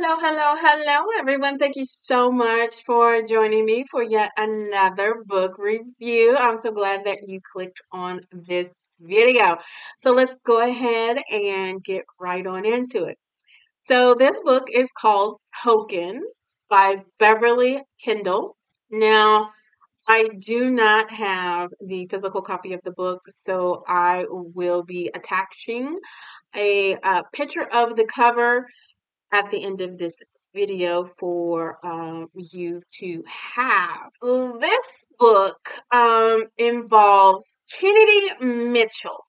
Hello, everyone. Thank you so much for joining me for yet another book review. I'm so glad that you clicked on this video. So let's go ahead and get right on into it. So this book is called Token by Beverley Kendall. Now, I do not have the physical copy of the book, so I will be attaching a picture of the cover at the end of this video for you to have. This book involves Kennedy Mitchell,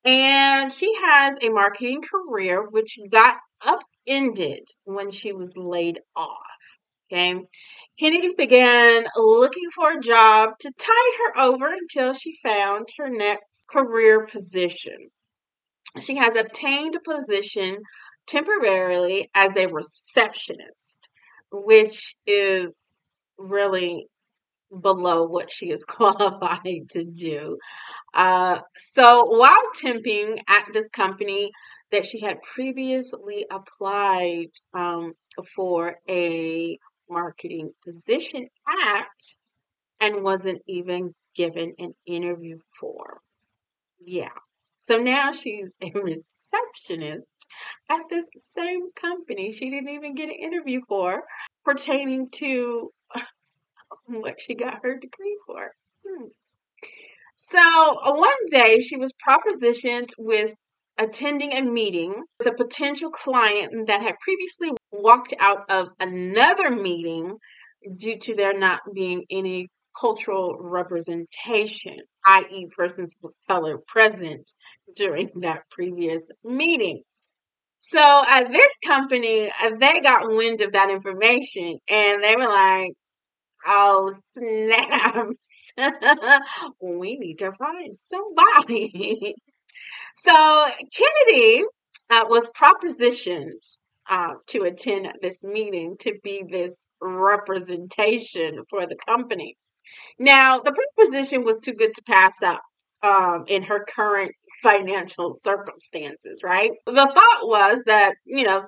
and she has a marketing career which got upended when she was laid off. Okay. Kennedy began looking for a job to tide her over until she found her next career position. She has obtained a position temporarily as a receptionist, which is really below what she is qualified to do. So while temping at this company that she had previously applied for a marketing position at and wasn't even given an interview for. Yeah. So now she's a receptionist at this same company she didn't even get an interview for pertaining to what she got her degree for. So one day she was propositioned with attending a meeting with a potential client that had previously walked out of another meeting due to there not being any cultural representation, i.e., persons of color present during that previous meeting. So at this company, they got wind of that information and they were like, oh, snaps. We need to find somebody. So Kennedy was propositioned to attend this meeting to be this representation for the company. Now, the proposition was too good to pass up in her current financial circumstances, right? The thought was that,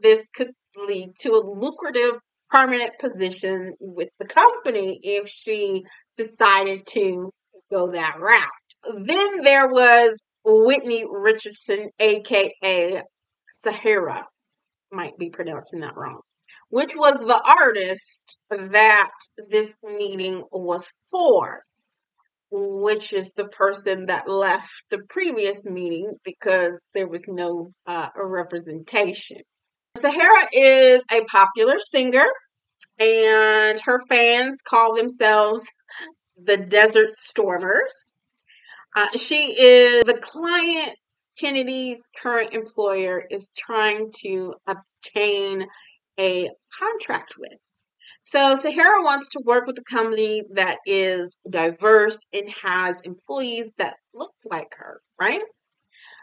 this could lead to a lucrative permanent position with the company if she decided to go that route. Then there was Whitney Richardson, aka Sahara, might be pronouncing that wrong, which was the artist that this meeting was for, which is the person that left the previous meeting because there was no representation. Sahara is a popular singer, and her fans call themselves the Desert Stormers. She is the client Kennedy's current employer is trying to obtain a contract with. So Sahara wants to work with a company that is diverse and has employees that look like her, right?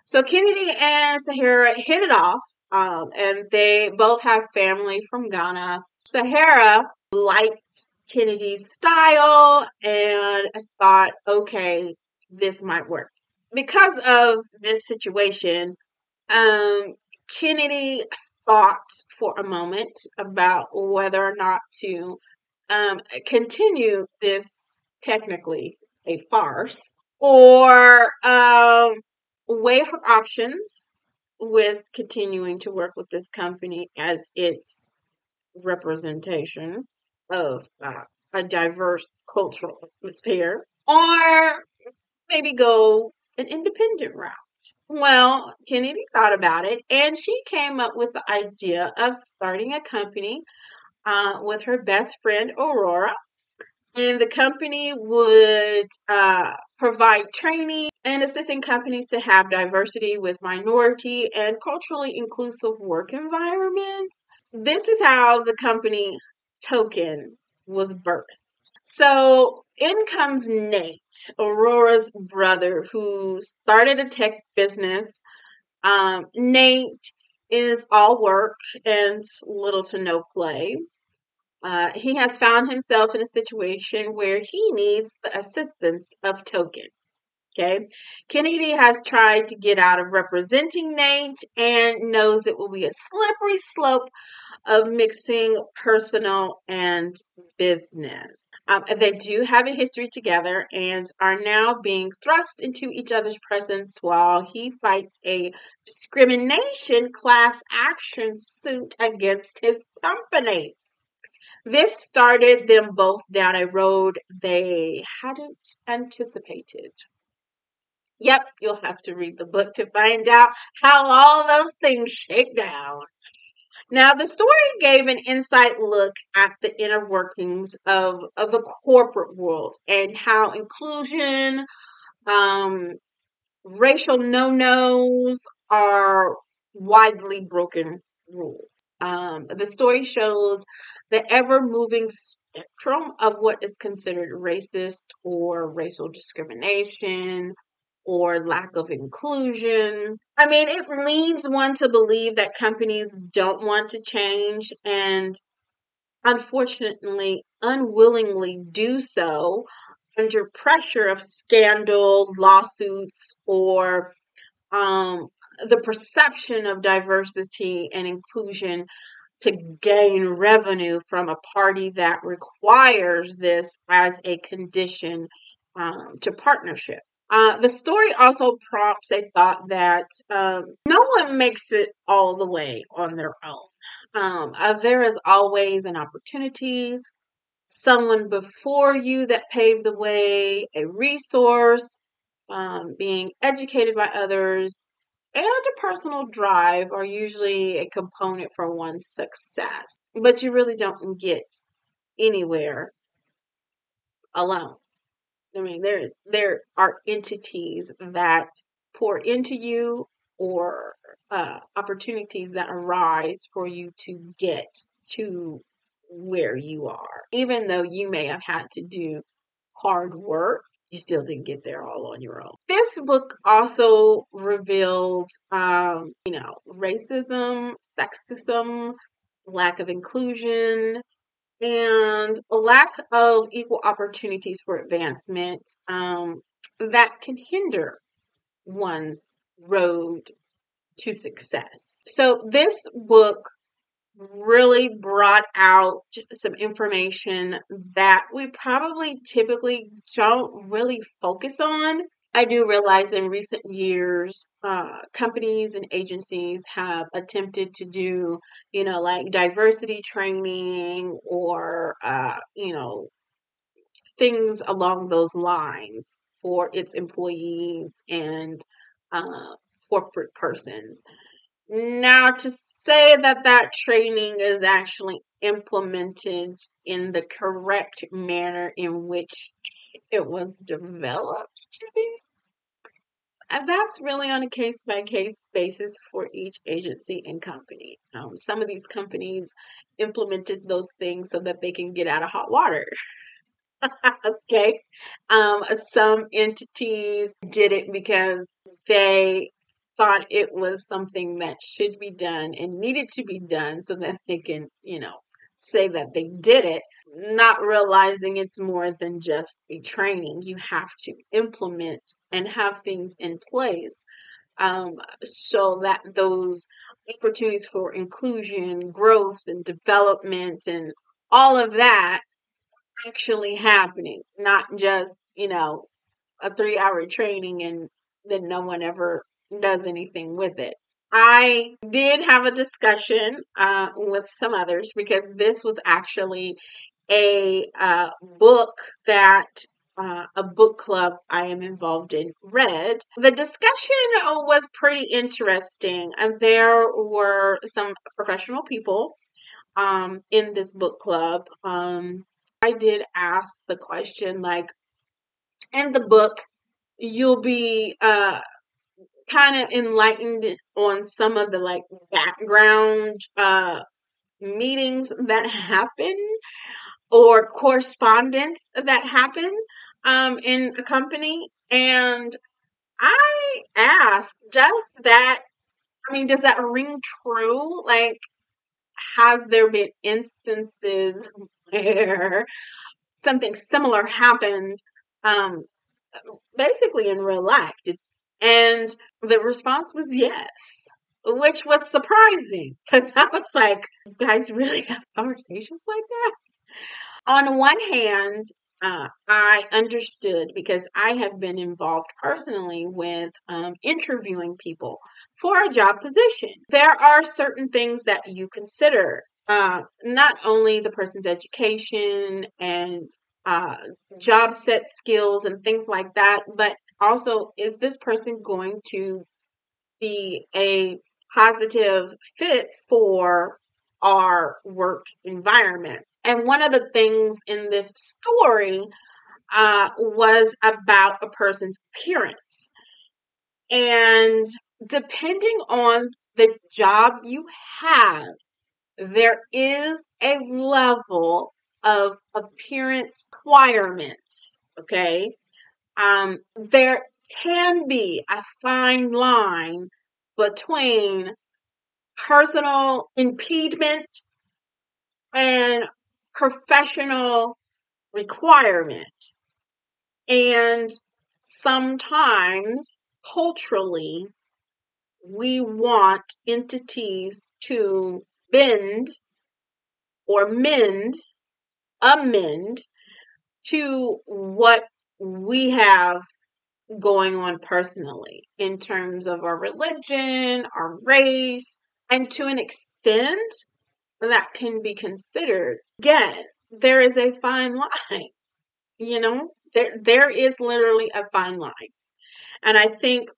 So Kennedy and Sahara hit it off, and they both have family from Ghana. Sahara liked Kennedy's style and thought, okay, this might work. Because of this situation, Kennedy thought for a moment about whether or not to continue this technically a farce or weigh her options with continuing to work with this company as its representation of a diverse cultural atmosphere, or maybe go an independent route. Well, Kennedy thought about it and she came up with the idea of starting a company with her best friend Aurora. And the company would provide training and assisting companies to have diversity with minority and culturally inclusive work environments. This is how the company Token was birthed. So in comes Nate, Aurora's brother, who started a tech business. Nate is all work and little to no play. He has found himself in a situation where he needs the assistance of Token. Okay. Kennedy has tried to get out of representing Nate and knows it will be a slippery slope of mixing personal and business. They do have a history together and are now being thrust into each other's presence while he fights a discrimination class action suit against his company. This started them both down a road they hadn't anticipated. Yep, you'll have to read the book to find out how all those things shake down. Now, the story gave an insight look at the inner workings of the corporate world and how inclusion, um, racial no-nos are widely broken rules. The story shows the ever-moving spectrum of what is considered racist or racial discrimination or lack of inclusion. I mean, it leads one to believe that companies don't want to change and unfortunately unwillingly do so under pressure of scandal, lawsuits, or um, the perception of diversity and inclusion to gain revenue from a party that requires this as a condition to partnership. The story also prompts a thought that no one makes it all the way on their own. There is always an opportunity, someone before you that paved the way, a resource, being educated by others, and a personal drive are usually a component for one's success. But you really don't get anywhere alone. I mean, there are entities that pour into you or opportunities that arise for you to get to where you are. Even though you may have had to do hard work, you still didn't get there all on your own. This book also revealed, racism, sexism, lack of inclusion, and a lack of equal opportunities for advancement that can hinder one's road to success. So, this book really brought out some information that we probably typically don't really focus on. I do realize in recent years, companies and agencies have attempted to do, like diversity training or, things along those lines for its employees and uh, corporate persons. Now, to say that that training is actually implemented in the correct manner in which it was developed to be, and that's really on a case by case basis for each agency and company. Some of these companies implemented those things so that they can get out of hot water. Okay. Some entities did it because they thought it was something that should be done and needed to be done so that they can, say that they did it, not realizing it's more than just a training. You have to implement and have things in place so that those opportunities for inclusion, growth, and development, and all of that actually happening, not just, a 3-hour training and then no one ever does anything with it. I did have a discussion with some others because this was actually a book that a book club I am involved in read. The discussion was pretty interesting, and there were some professional people in this book club. I did ask the question, like, in the book, you'll be kind of enlightened on some of the like background meetings that happen or correspondence that happen in a company. And I asked, does that ring true? Like, has there been instances where something similar happened basically in real life. And the response was yes, which was surprising because I was like, you guys really have conversations like that? On one hand, I understood because I have been involved personally with interviewing people for a job position. There are certain things that you consider, not only the person's education and uh, job set skills and things like that, but also, is this person going to be a positive fit for our work environment? And one of the things in this story was about a person's appearance. And depending on the job you have, there is a level of appearance requirements. Okay. There can be a fine line between personal impediment and professional requirement. And sometimes culturally, we want entities to bend or amend to what we have going on personally in terms of our religion, our race, and to an extent that can be considered. Again, there is a fine line, there is literally a fine line. And I think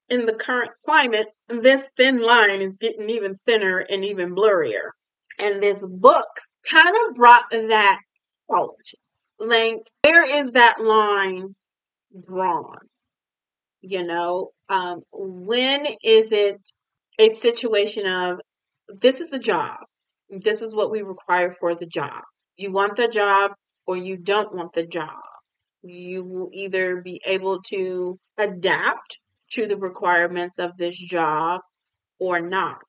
in the current climate, this thin line is getting even thinner and even blurrier. And this book kind of brought that out. Like, where is that line drawn? When is it a situation of, this is the job, this is what we require for the job? You want the job or you don't want the job. You will either be able to adapt to the requirements of this job or not.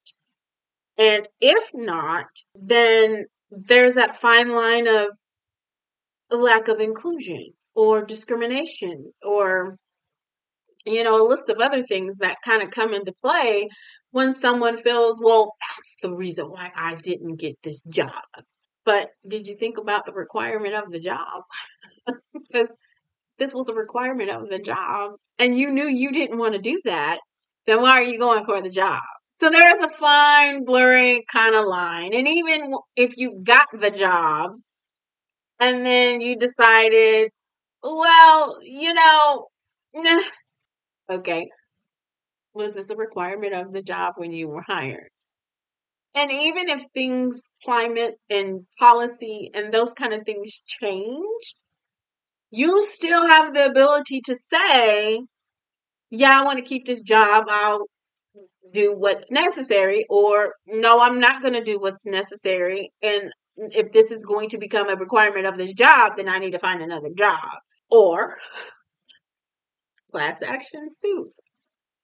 And if not, then there's that fine line of lack of inclusion or discrimination or, a list of other things that kind of come into play when someone feels, well, that's the reason why I didn't get this job. But did you think about the requirement of the job? Because this was a requirement of the job and you knew you didn't want to do that, then why are you going for the job? So there's a fine, blurry kind of line. And even if you got the job and then you decided, well, nah, okay, was this a requirement of the job when you were hired? And even if things, climate and policy and those kind of things change, you still have the ability to say, yeah, I want to keep this job. I'll do what's necessary, or no, I'm not going to do what's necessary. And if this is going to become a requirement of this job, then I need to find another job. Or class action suits.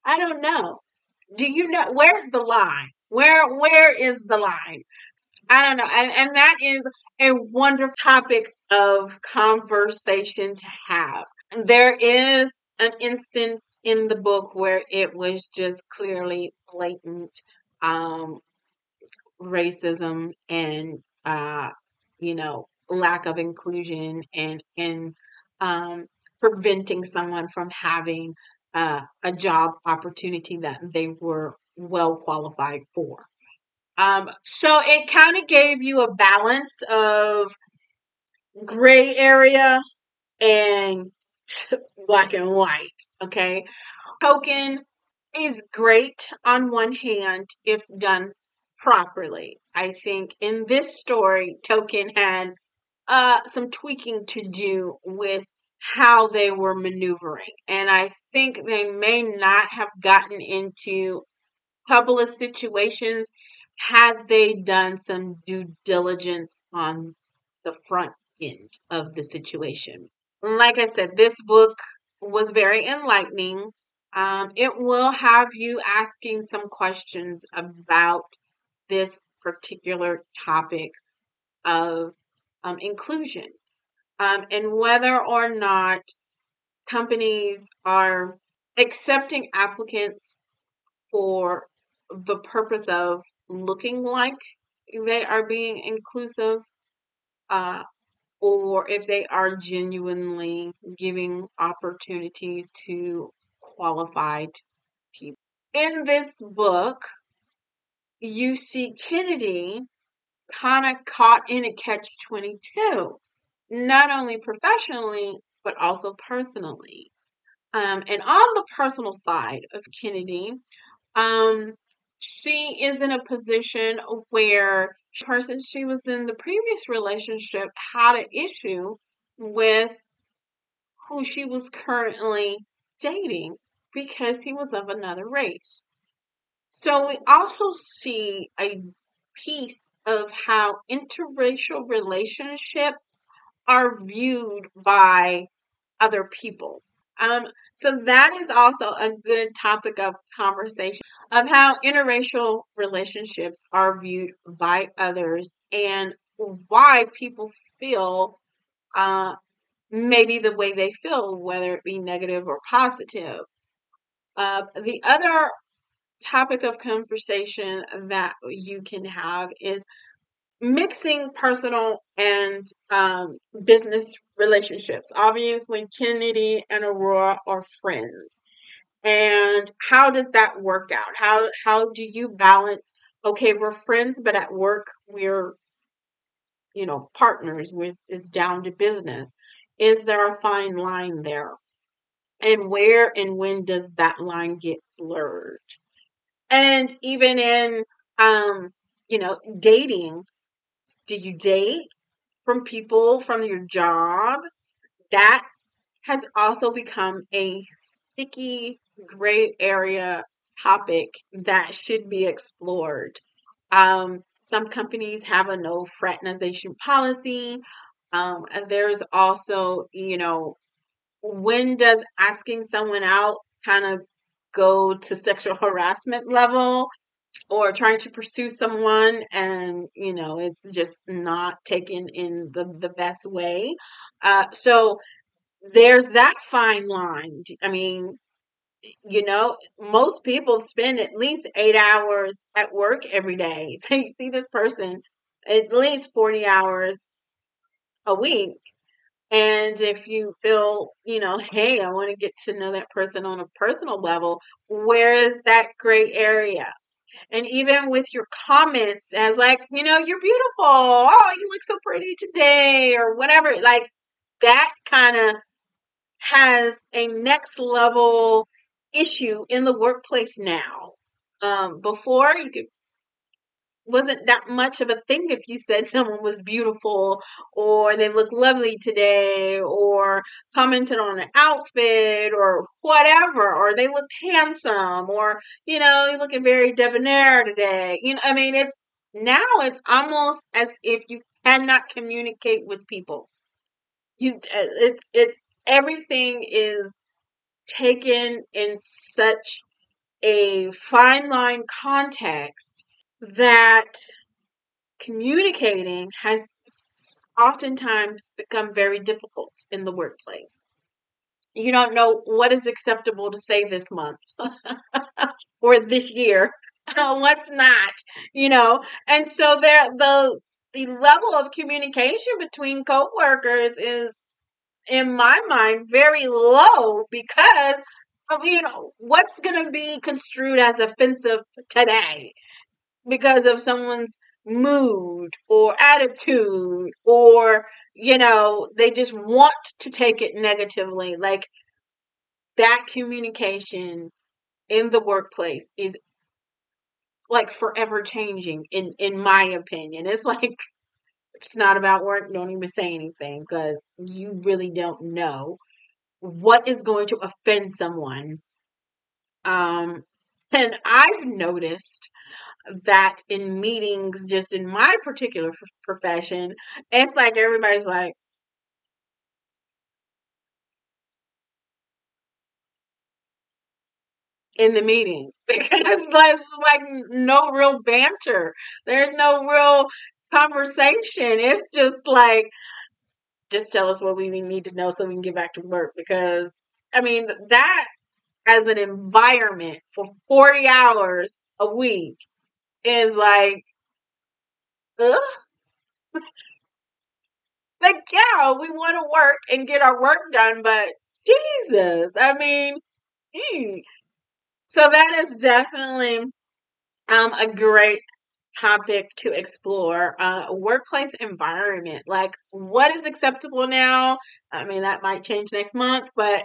I don't know. Do you know where's the line? Where is the line? I don't know. And that is a wonderful topic of conversation to have. There is an instance in the book where it was just clearly blatant um, racism and lack of inclusion and um, preventing someone from having a job opportunity that they were well qualified for. So it kind of gave you a balance of gray area and black and white. Okay. Token is great on one hand if done properly. I think in this story, Token had some tweaking to do with how they were maneuvering. And I think they may not have gotten into a couple of situations had they done some due diligence on the front end of the situation. Like I said, this book was very enlightening. It will have you asking some questions about this particular topic of inclusion and whether or not companies are accepting applicants for the purpose of looking like they are being inclusive, uh, or if they are genuinely giving opportunities to qualified people. In this book, you see Kennedy kind of caught in a catch-22, not only professionally, but also personally. And on the personal side of Kennedy, um, she is in a position where the person she was in the previous relationship had an issue with who she was currently dating because he was of another race. So we also see a piece of how interracial relationships are viewed by other people. Um, so that is also a good topic of conversation of how interracial relationships are viewed by others and why people feel maybe the way they feel, whether it be negative or positive. The other topic of conversation that you can have is mixing personal and business relationships. Obviously, Kennedy and Aurora are friends. And how does that work out? How do you balance, okay, we're friends, but at work we're, partners, which is down to business. Is there a fine line there? And where and when does that line get blurred? And even in dating, do you date from people from your job? That has also become a sticky gray area topic that should be explored. Some companies have a no fraternization policy. And there's also, when does asking someone out kind of go to sexual harassment level, or trying to pursue someone and it's just not taken in the best way. So there's that fine line. I mean, most people spend at least 8 hours at work every day. So you see this person at least 40 hours a week. And if you feel, hey, I want to get to know that person on a personal level, where is that gray area? And even with your comments as like, you're beautiful. Oh, you look so pretty today or whatever. Like that kind of has a next level issue in the workplace now. Before you could wasn't that much of a thing if you said someone was beautiful or they look lovely today or commented on an outfit or whatever, or they looked handsome, or you're looking very debonair today. I mean, it's almost as if you cannot communicate with people. It's everything is taken in such a fine line context that communicating has oftentimes become very difficult in the workplace. You don't know what is acceptable to say this month or this year, what's not, and so the level of communication between coworkers is, in my mind, very low because of, what's going to be construed as offensive today because of someone's mood or attitude, or they just want to take it negatively. Like that communication in the workplace is like forever changing, in my opinion. It's like, if it's not about work, don't even say anything, because you really don't know what is going to offend someone. And I've noticed that in meetings, just in my particular profession, it's like everybody's like in the meeting because like no real banter. There's no real conversation. It's just like, just tell us what we need to know so we can get back to work, because I mean, that as an environment for 40 hours a week is like, ugh. Like, yeah, we want to work and get our work done, but Jesus, I mean, ew. So that is definitely a great topic to explore. Workplace environment, like what is acceptable now? I mean, that might change next month, but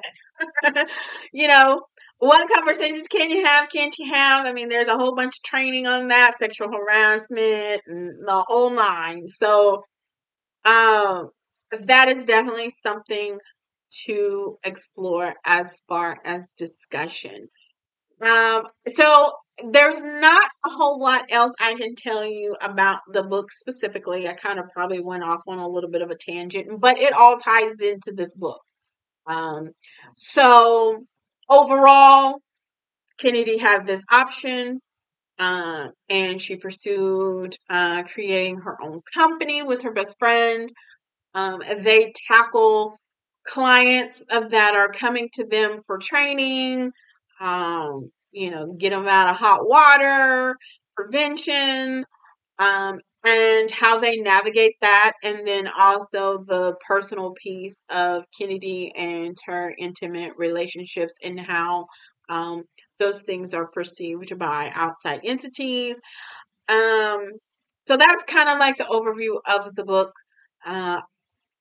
you know, what conversations can you have? Can't you have? I mean, there's a whole bunch of training on that, sexual harassment, and the whole nine. So, um, that is definitely something to explore as far as discussion. So there's not a whole lot else I can tell you about the book specifically. I kind of probably went off on a little bit of a tangent, but it all ties into this book. Um, so overall, Kennedy had this option, and she pursued creating her own company with her best friend. They tackle clients that are coming to them for training, get them out of hot water, prevention, and how they navigate that. And then also the personal piece of Kennedy and her intimate relationships and how um, those things are perceived by outside entities. Um, so that's kind of like the overview of the book. Uh,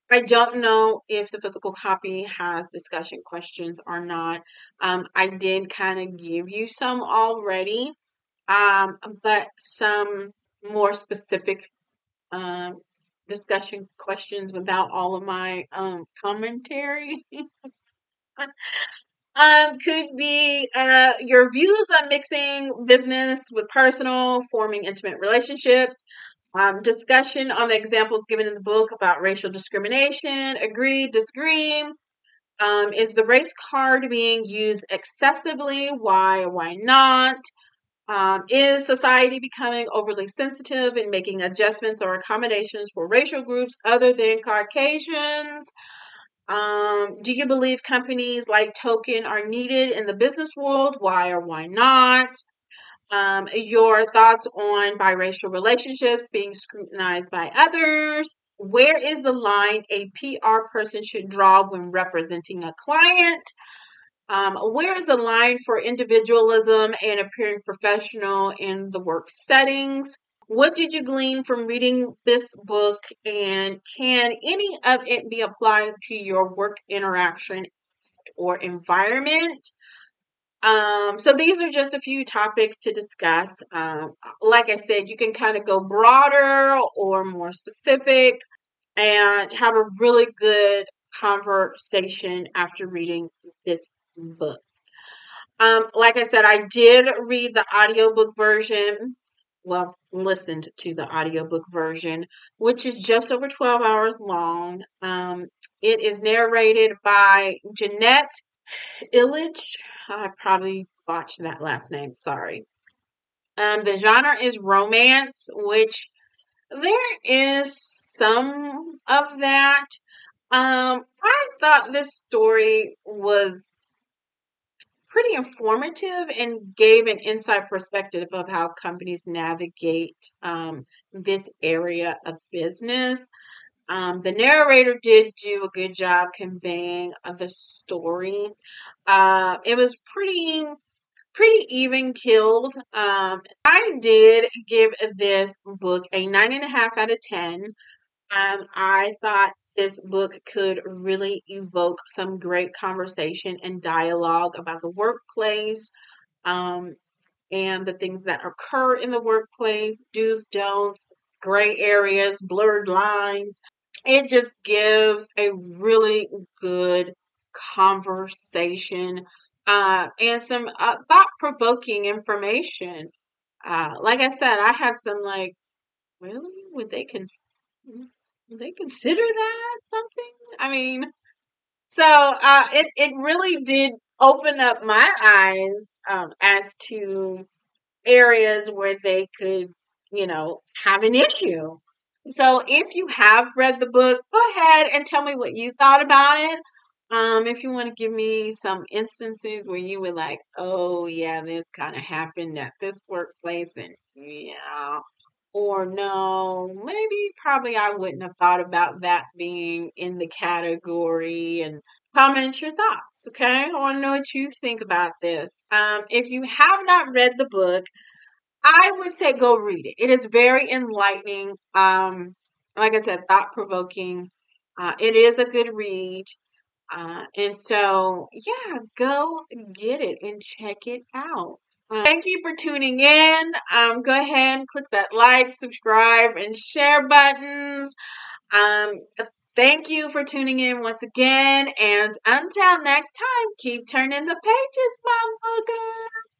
I don't know if the physical copy has discussion questions or not. I did kind of give you some already, but some more specific um, discussion questions without all of my commentary. Could be your views on mixing business with personal, forming intimate relationships. Discussion on the examples given in the book about racial discrimination. Agree, disagree. Is the race card being used excessively? Why or why not? Is society becoming overly sensitive and making adjustments or accommodations for racial groups other than Caucasians? Do you believe companies like Token are needed in the business world? Why or why not? Your thoughts on biracial relationships being scrutinized by others. Where is the line a PR person should draw when representing a client? Where is the line for individualism and appearing professional in the work settings? What did you glean from reading this book, and can any of it be applied to your work interaction or environment? So these are just a few topics to discuss. Like I said, you can kind of go broader or more specific and have a really good conversation after reading this book. Like I said, I did read the audiobook version. Well, listened to the audiobook version, which is just over 12 hours long. It is narrated by Jeanette Illich. I probably botched that last name. Sorry. The genre is romance, which there is some of that. I thought this story was pretty informative and gave an inside perspective of how companies navigate this area of business. The narrator did do a good job conveying the story. It was pretty even killed. I did give this book a 9.5 out of 10. I thought this book could really evoke some great conversation and dialogue about the workplace, um, and the things that occur in the workplace, do's, don'ts, gray areas, blurred lines. It just gives a really good conversation and some thought provoking information. Like I said, I had some like, really? Would they consider that something? I mean, so it really did open up my eyes as to areas where they could, have an issue. So if you have read the book, go ahead and tell me what you thought about it. If you want to give me some instances where you were like, oh yeah, this kind of happened at this workplace and yeah, or no, maybe probably I wouldn't have thought about that being in the category and comment your thoughts. Okay. I want to know what you think about this. If you have not read the book, I would say go read it. It is very enlightening. Like I said, thought provoking. It is a good read. And so, yeah, go get it and check it out. Thank you for tuning in. Go ahead and click that like, subscribe, and share buttons. Um, Thank you for tuning in once again. And until next time, keep turning the pages, my booger.